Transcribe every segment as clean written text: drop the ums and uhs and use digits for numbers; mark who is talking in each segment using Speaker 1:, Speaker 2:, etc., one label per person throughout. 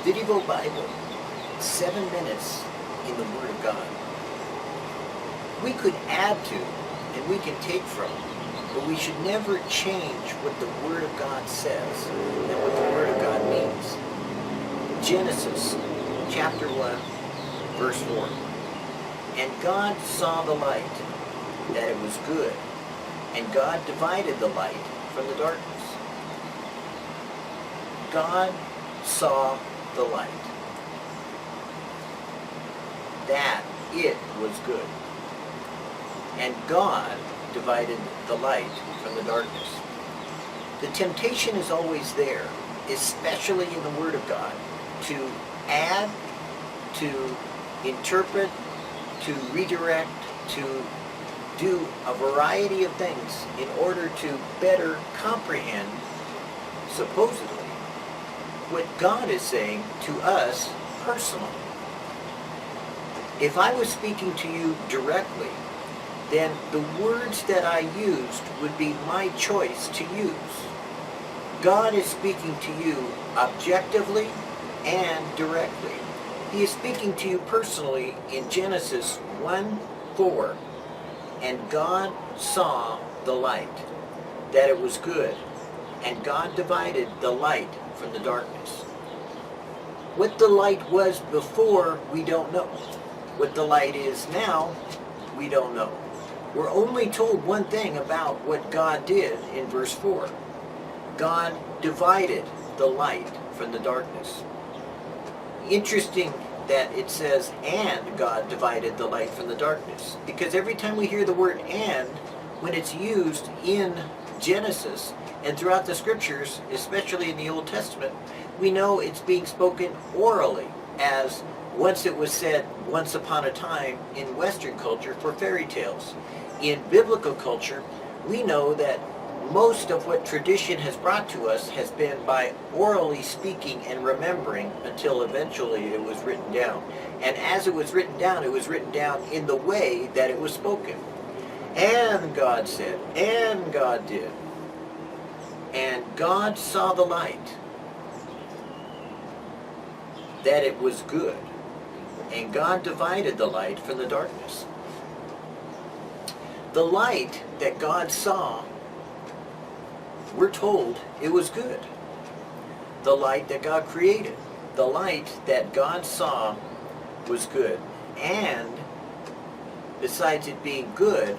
Speaker 1: VidDevoBible, 7 minutes in the Word of God. We could add to and we can take from, but we should never change what the Word of God says and what the Word of God means. Genesis chapter 1, verse 4. And God saw the light, that it was good, and God divided the light from the darkness. God saw the light, that it was good, and God divided the light from the darkness. The temptation is always there, especially in the Word of God, to add, to interpret, to redirect, to do a variety of things in order to better comprehend, supposedly, what God is saying to us personally. If I was speaking to you directly, then the words that I used would be my choice to use. God is speaking to you objectively and directly. He is speaking to you personally in Genesis 1:4. And God saw the light, that it was good, and God divided the light from the darkness. What the light was before, we don't know. What the light is now, we don't know. We're only told one thing about what God did in verse 4. God divided the light from the darkness. Interesting that it says, and God divided the light from the darkness. Because every time we hear the word and, when it's used in Genesis and throughout the scriptures, especially in the Old Testament, we know it's being spoken orally, as once it was said once upon a time in Western culture for fairy tales. In biblical culture, we know that most of what tradition has brought to us has been by orally speaking and remembering until eventually it was written down. And as it was written down in the way that it was spoken. And God said, and God did. And God saw the light, that it was good. And God divided the light from the darkness. The light that God saw, we're told it was good. The light that God created, the light that God saw was good. And besides it being good,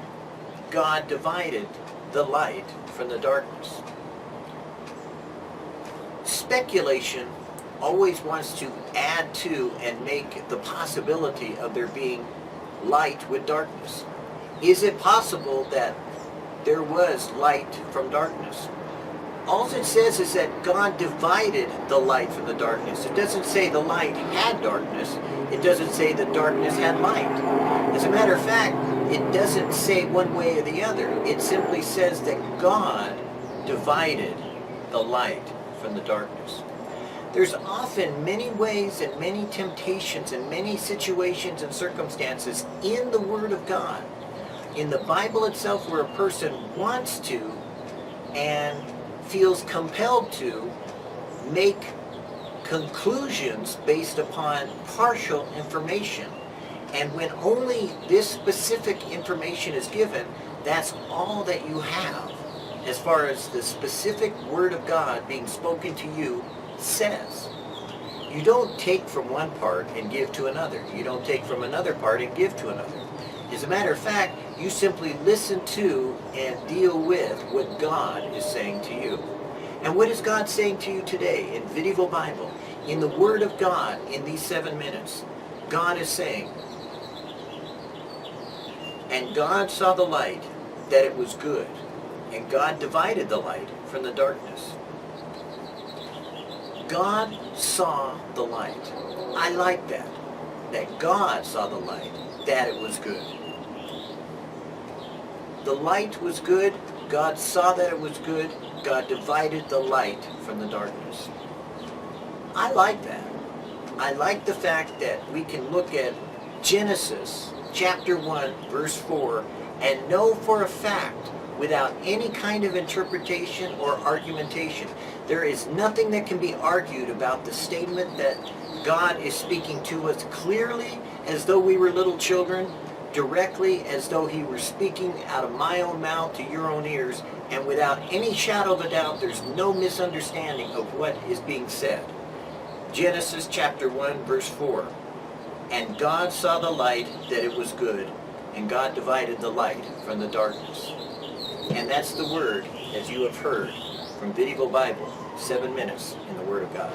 Speaker 1: God divided the light from the darkness. Speculation always wants to add to and make the possibility of there being light with darkness. Is it possible that there was light from darkness? All it says is that God divided the light from the darkness. It doesn't say the light had darkness. It doesn't say the darkness had light. As a matter of fact, it doesn't say one way or the other. It simply says that God divided the light from the darkness. There's often many ways and many temptations and many situations and circumstances in the Word of God, in the Bible itself, where a person wants to and feels compelled to make conclusions based upon partial information. And when only this specific information is given, that's all that you have as far as the specific Word of God being spoken to you says. You don't take from one part and give to another. You don't take from another part and give to another. As a matter of fact, you simply listen to and deal with what God is saying to you. And what is God saying to you today in VidDevoBible, in the Word of God, in these 7 minutes? God is saying, and God saw the light, that it was good, and God divided the light from the darkness. God saw the light. I like that. That God saw the light, that it was good. The light was good. God saw that it was good. God divided the light from the darkness. I like that. I like the fact that we can look at Genesis chapter 1, verse 4, and know for a fact without any kind of interpretation or argumentation. There is nothing that can be argued about the statement that God is speaking to us clearly as though we were little children, directly as though he were speaking out of my own mouth to your own ears, and without any shadow of a doubt, there's no misunderstanding of what is being said. Genesis chapter 1, verse 4. And God saw the light that it was good, and God divided the light from the darkness. And that's the word, as you have heard, from VidDevoBible, 7 minutes in the Word of God.